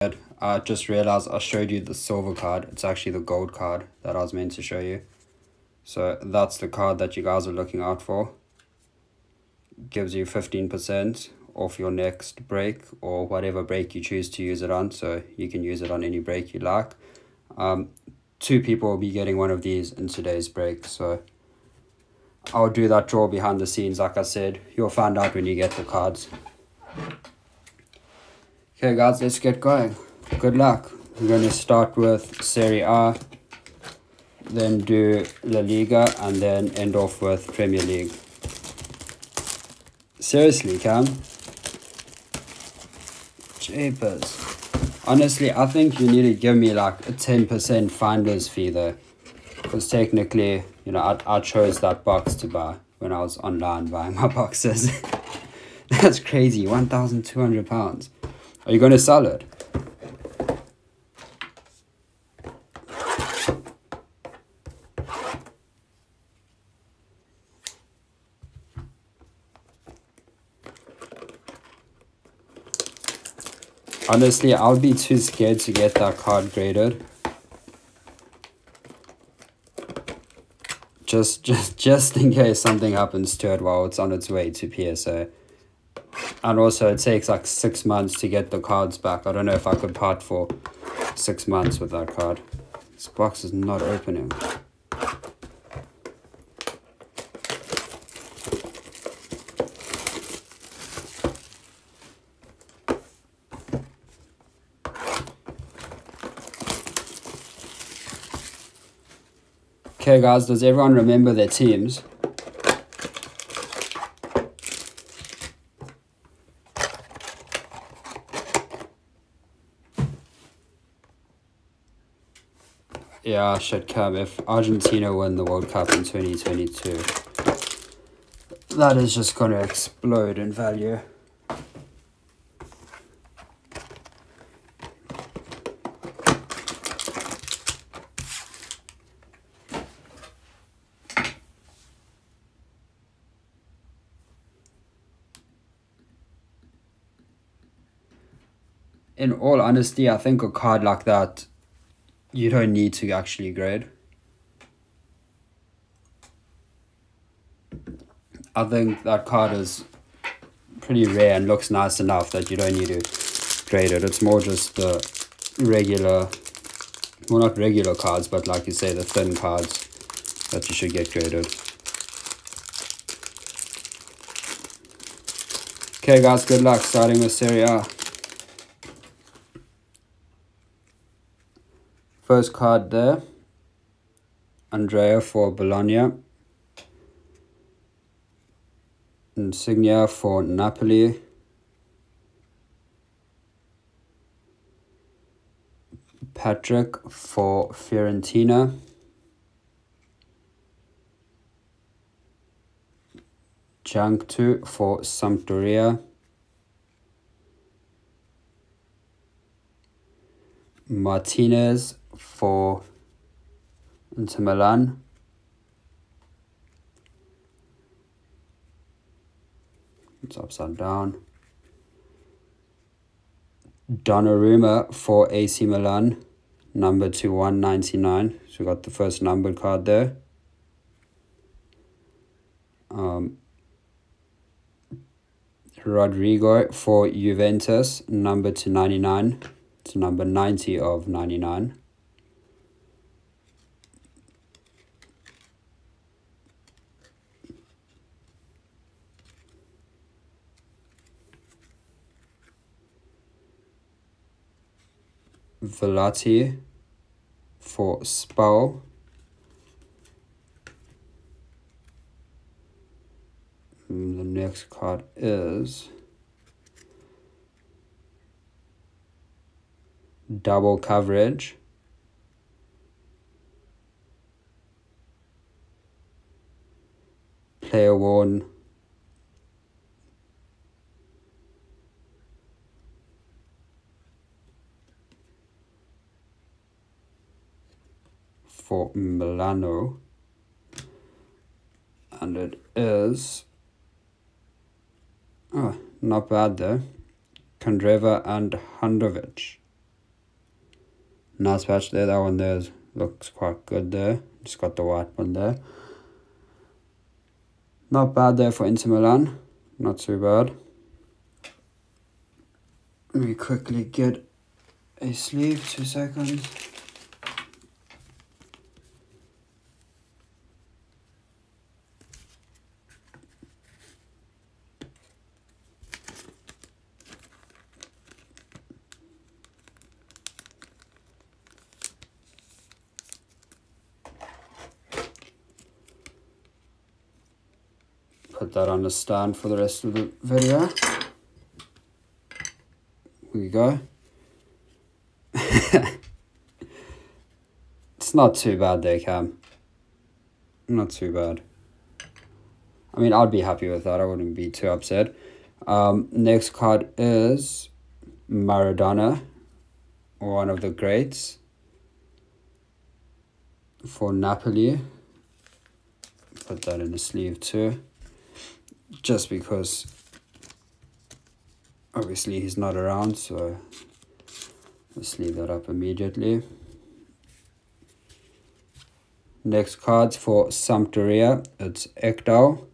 I just realized I showed you the silver card. It's actually the gold card that I was meant to show you. So that's the card that you guys are looking out for. Gives you 15% off your next break or whatever break you choose to use it on. So you can use it on any break you like. 2 people will be getting one of these in today's break. So I'll do that draw behind the scenes. Like I said, you'll find out when you get the cards. Okay guys, let's get going. Good luck. I'm going to start with Serie A, then do La Liga, and then end off with Premier League. Seriously, Cam? Jeepers. Honestly, I think you need to give me like a 10% finder's fee though. Because technically, you know, I chose that box to buy when I was online buying my boxes. That's crazy, £1,200. Are you going to sell it? Honestly, I'll be too scared to get that card graded. Just in case something happens to it while it's on its way to PSA. And also it takes like 6 months to get the cards back. I don't know if I could part for 6 months with that card. This box is not opening. Okay guys, does everyone remember their teams? Yeah, I should come. If Argentina win the World Cup in 2022, that is just going to explode in value. In all honesty, I think a card like that, you don't need to actually grade. I think that card is pretty rare and looks nice enough that you don't need to grade it. It's more just the regular, well, not regular cards, but like you say, the thin cards that you should get graded. Okay guys, good luck starting with Serie A. First card there, Andrea for Bologna, Insignia for Napoli, Patrick for Fiorentina, Jankto for Sampdoria, Martinez for Inter Milan, it's upside down, Donnarumma for AC Milan, number to 199, so we got the first numbered card there. Rodrigo for Juventus, number to 99. It's number 90 of 99. Velati for Spal. The next card is double coverage. Player worn. For Milano. And it is, oh, not bad though, Kandreva and Handovich. Nice patch there. That one there looks quite good there. Just got the white one there. Not bad there for Inter Milan. Not too bad. Let me quickly get a sleeve. 2 seconds. Put that on the stand for the rest of the video. Here we go. It's not too bad there, Cam. Not too bad. I mean, I'd be happy with that. I wouldn't be too upset. Next card is Maradona, one of the greats for Napoli. Put that in the sleeve too. Just because obviously he's not around, so let's leave that up immediately. Next cards for Sampdoria, it's Ekdal.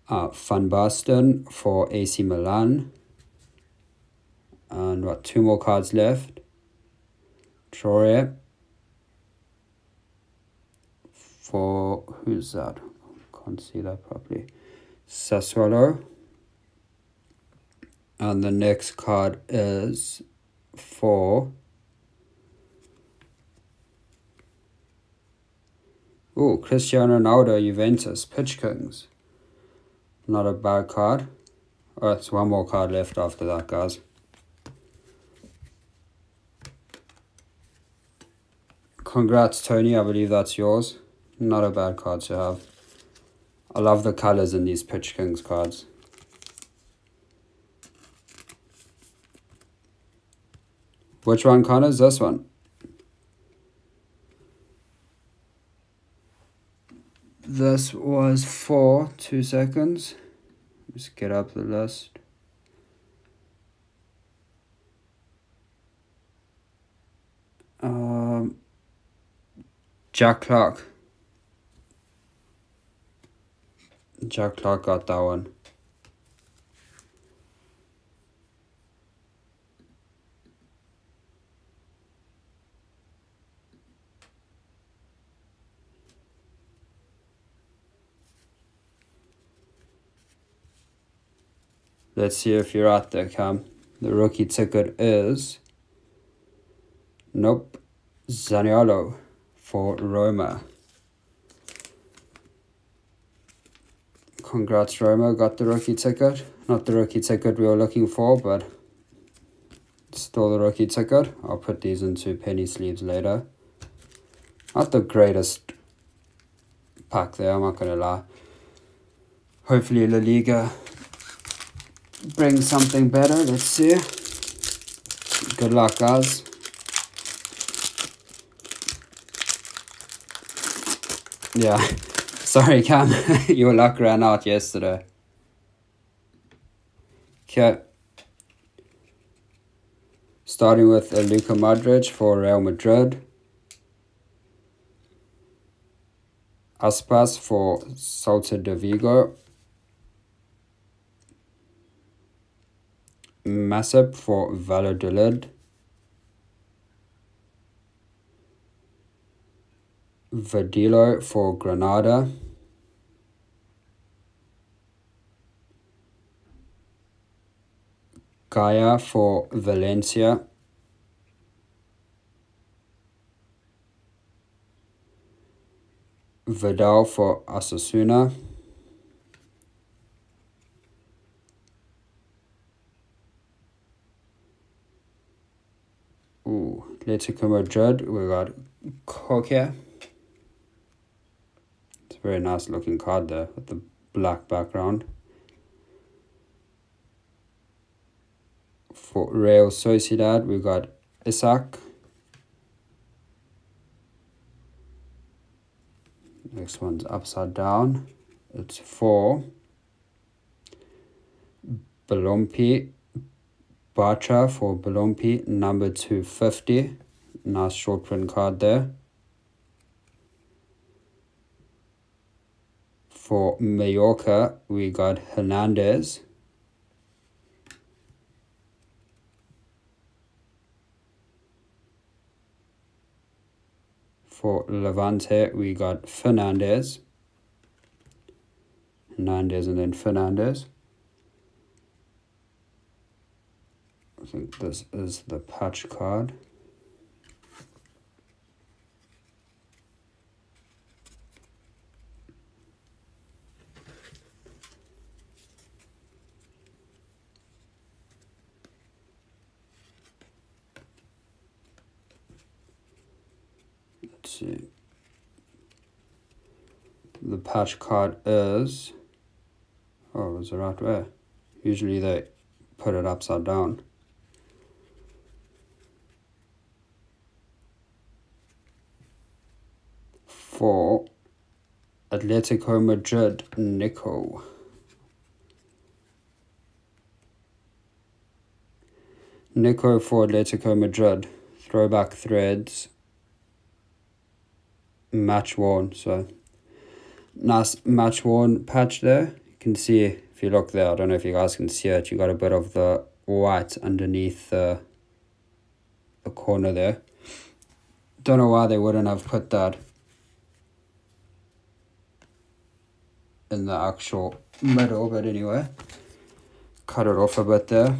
Van Basten for AC Milan. And what, 2 more cards left. Troye for, who's that? Can't see that properly. Sassuolo. And the next card is for, Cristiano Ronaldo, Juventus, Pitch Kings. Not a bad card. Oh, it's 1 more card left after that, guys. Congrats, Tony. I believe that's yours. Not a bad card to have. I love the colors in these Pitch Kings cards. Which one, Connor? Is this one? This was for 2 seconds. Just get up the list. Jack Clark. Jack Clark got that one. Let's see if you're out there, Cam. The rookie ticket is... Nope. Zaniolo for Roma. Congrats, Roma. Got the rookie ticket. Not the rookie ticket we were looking for, but still the rookie ticket. I'll put these into penny sleeves later. Not the greatest pack there, I'm not going to lie. Hopefully La Liga brings something better. Let's see. Good luck, guys. Yeah, sorry Cam, your luck ran out yesterday. Okay. Starting with Luka Modric for Real Madrid. Aspas for Celta de Vigo. Masip for Valladolid. Vadilo for Granada. Gaia for Valencia. Vidal for Osasuna. Atletico Madrid, we got Koke. It's a very nice looking card there with the black background. For Real Sociedad, we got Isaac. Next one's upside down. It's for Balompi Bacha for Balompi, number 250. Nice short print card there. For Mallorca, we got Hernandez. For Levante, we got Fernandez. Hernandez and then Fernandez. I think this is the patch card. Let's see. The patch card is... Oh, it was the right way. Usually they put it upside down. For Atletico Madrid, Nico. Nico for Atletico Madrid. Throwback threads. Match worn. So, nice match worn patch there. You can see, if you look there, I don't know if you guys can see it, you got a bit of the white underneath the corner there. Don't know why they wouldn't have put that in the actual middle, but anyway, cut it off a bit there.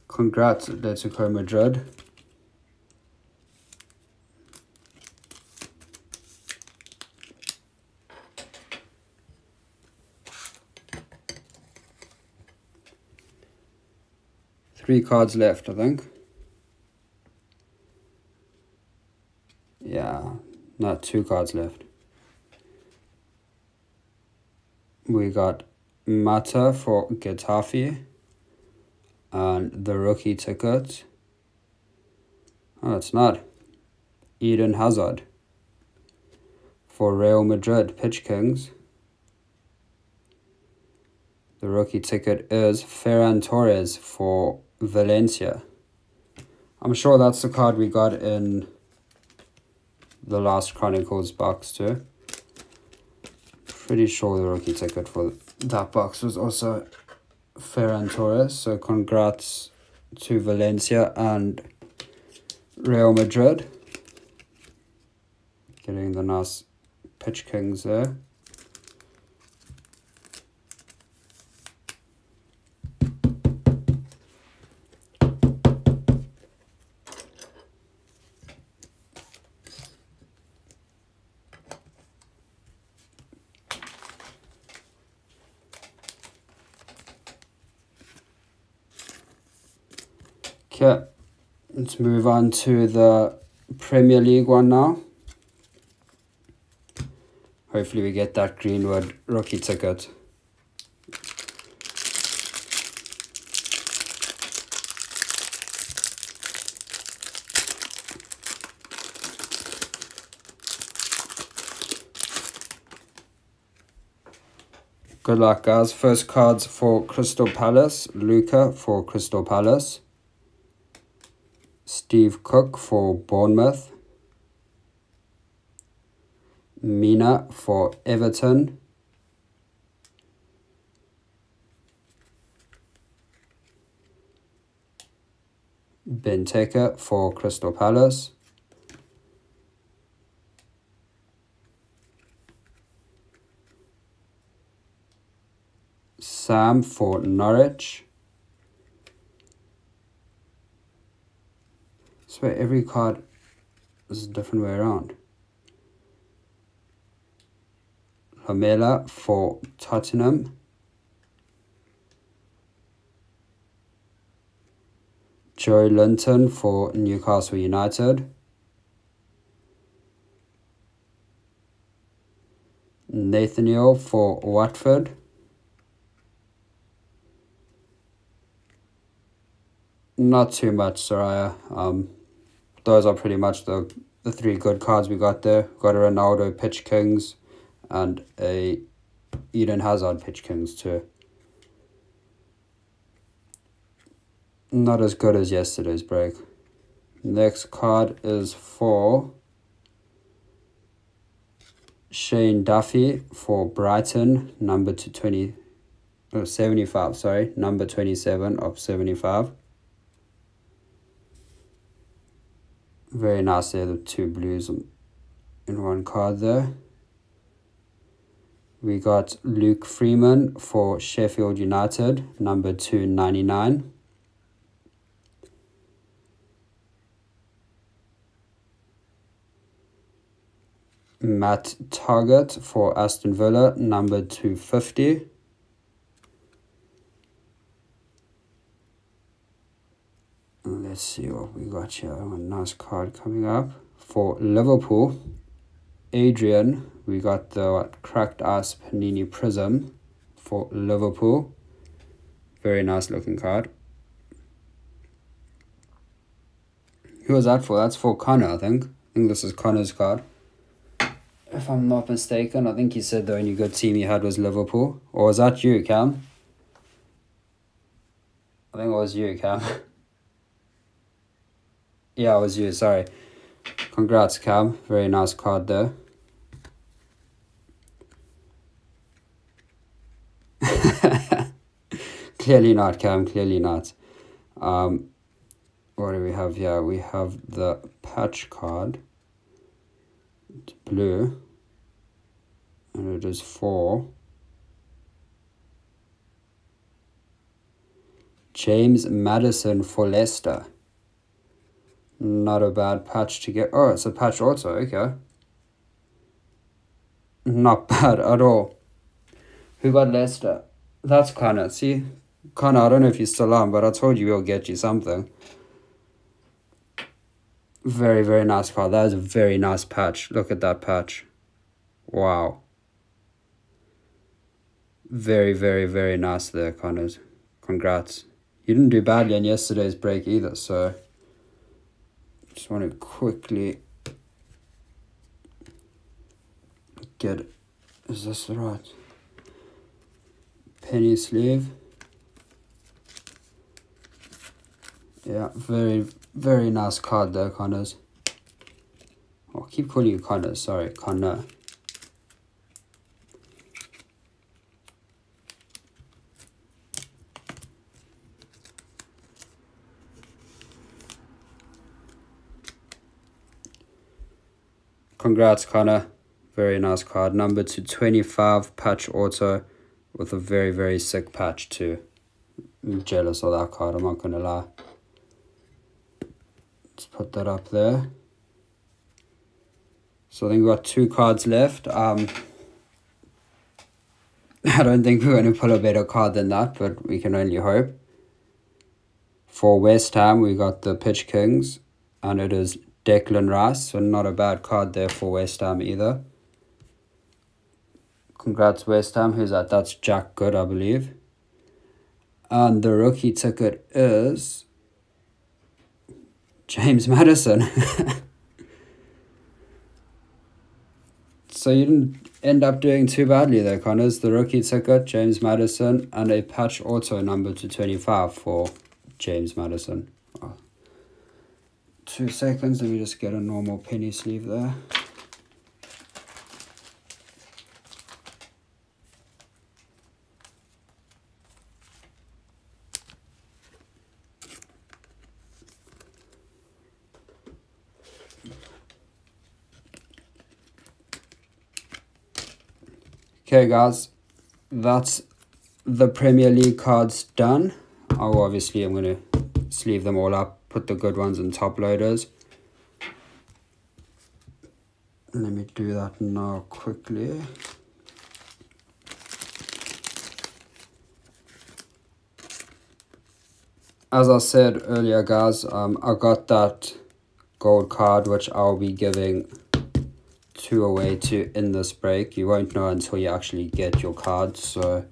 Congrats, Atletico Madrid. Three cards left, I think. Yeah, not two cards left. We got Mata for Getafe and the rookie ticket. Oh, it's not. Eden Hazard for Real Madrid, Pitch Kings. The rookie ticket is Ferran Torres for Valencia. I'm sure that's the card we got in the last Chronicles box too. Pretty sure the rookie ticket for that box was also Ferran Torres. So congrats to Valencia and Real Madrid. Getting the nice Pitch Kings there. Okay, let's move on to the Premier League one now. Hopefully we get that Greenwood rookie ticket. Good luck, guys. First cards for Crystal Palace. Luca for Crystal Palace. Steve Cook for Bournemouth. Mina for Everton. Benteke for Crystal Palace. Sam for Norwich. I swear every card is a different way around. Lamela for Tottenham. Joe Linton for Newcastle United. Nathaniel for Watford. Not too much, Soraya. Those are pretty much the three good cards we got there. Got a Ronaldo Pitch Kings and a Eden Hazard pitch kings too. Not as good as yesterday's break. Next card is for Shane Duffy for Brighton, number 75, sorry, number 27 of 75. Very nice there, the two blues in one card there. We got Luke Freeman for Sheffield United, number 299. Matt Target for Aston Villa, number 250. Let's see what we got here. A nice card coming up. For Liverpool, Adrian, we got the Cracked Ice Panini Prism for Liverpool. Very nice looking card. Who was that for? That's for Connor, I think. I think this is Connor's card. If I'm not mistaken, I think he said the only good team he had was Liverpool. Or was that you, Cam? I think it was you, Cam. Yeah, it was you, sorry. Congrats, Cam. Very nice card there. Clearly not, Cam. Clearly not. What do we have here? We have the patch card. It's blue. And it is for James Madison for Leicester. Not a bad patch to get. Oh, it's a patch also. Okay. Not bad at all. Who got Leicester? That's Connor. See? Connor, I don't know if you're still on, but I told you we'll get you something. Very, very nice card. That is a very nice patch. Look at that patch. Wow. Very, very, very nice there, Connors. Congrats. You didn't do badly on yesterday's break either, so just want to quickly get, is this the right penny sleeve? Yeah, very, very nice card there, Connors. Oh, I keep calling you Connors, sorry, Connor. Congrats, Connor. Very nice card. Number 225 patch auto with a very, very sick patch too. I'm jealous of that card, I'm not going to lie. Let's put that up there. So I think we've got 2 cards left. I don't think we're going to pull a better card than that, but we can only hope. For West Ham, we got the Pitch Kings, and it is Declan Rice, so not a bad card there for West Ham either. Congrats, West Ham. Who's that? That's Jack Good, I believe. And the rookie ticket is James Madison. So you didn't end up doing too badly there, Connors. The rookie ticket, James Madison, and a patch auto number 225 for James Madison. 2 seconds, let me just get a normal penny sleeve there. Okay guys, that's the Premier League cards done. Oh, obviously I'm going to sleeve them all up, put the good ones in top loaders. Let me do that now quickly. As I said earlier guys, I got that gold card which I'll be giving 2 away to in this break. You won't know until you actually get your card. So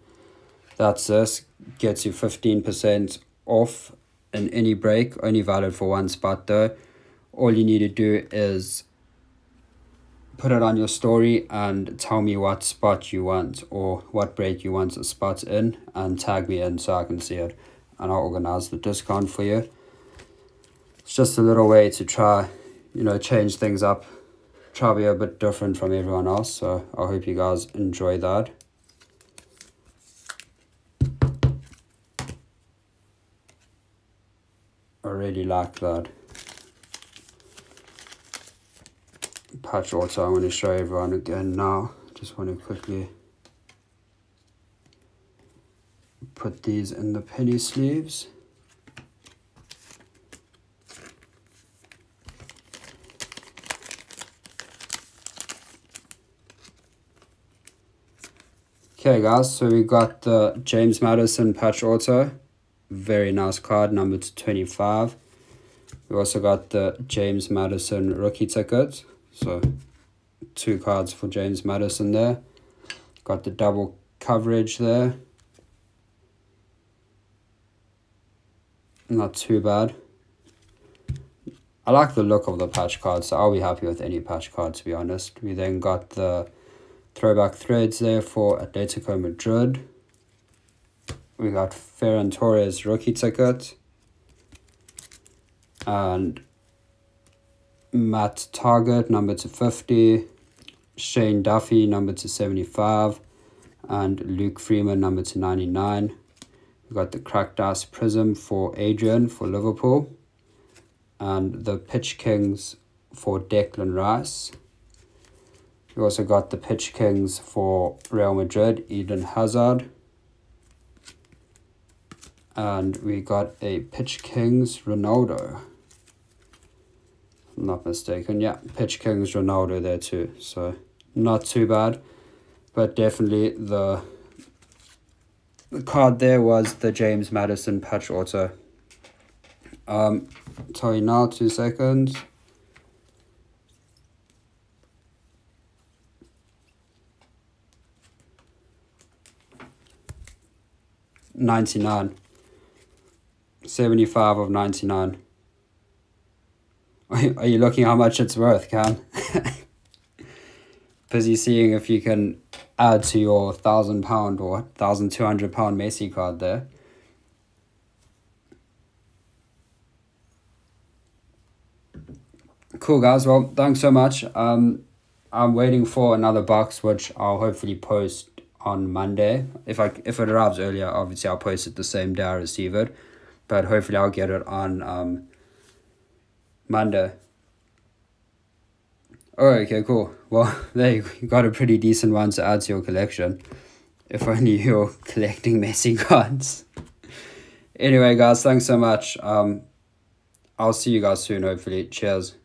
that's this. Gets you 15% off in any break. Only valid for 1 spot though. All you need to do is put it on your story and tell me what spot you want or what break you want a spot in, and tag me in so I can see it, and I'll organize the discount for you. It's just a little way to try, you know, change things up, try to be a bit different from everyone else. So I hope you guys enjoy that. I really like that patch auto. I'm going to show everyone again now. Just want to quickly put these in the penny sleeves. Okay guys, so we got the James Madison patch auto. Very nice card, number 25. We also got the James Madison rookie ticket. So 2 cards for James Madison there. Got the double coverage there. Not too bad. I like the look of the patch card, so I'll be happy with any patch card, to be honest. We then got the throwback threads there for Atletico Madrid. We got Ferran Torres rookie ticket. And Matt Target, number 50. Shane Duffy, number 75. And Luke Freeman, number 99. We got the Cracked Ice Prism for Adrian for Liverpool. And the Pitch Kings for Declan Rice. We also got the Pitch Kings for Real Madrid, Eden Hazard. And we got a Pitch Kings Ronaldo. If I'm not mistaken. Yeah, Pitch Kings Ronaldo there too. So not too bad. But definitely the card there was the James Madison patch auto. Tell you now, 2 seconds. $99. 75 of 99. Are you looking how much it's worth, Cam? Busy seeing if you can add to your £1,000 or £1,200 Messi card there. Cool guys, well thanks so much. I'm waiting for another box which I'll hopefully post on Monday. If it arrives earlier, obviously I'll post it the same day I receive it, but hopefully I'll get it on Monday. Oh, okay, cool. Well, there you got a pretty decent one to add to your collection. If only you're collecting Messi cards. Anyway guys, thanks so much. I'll see you guys soon, hopefully. Cheers.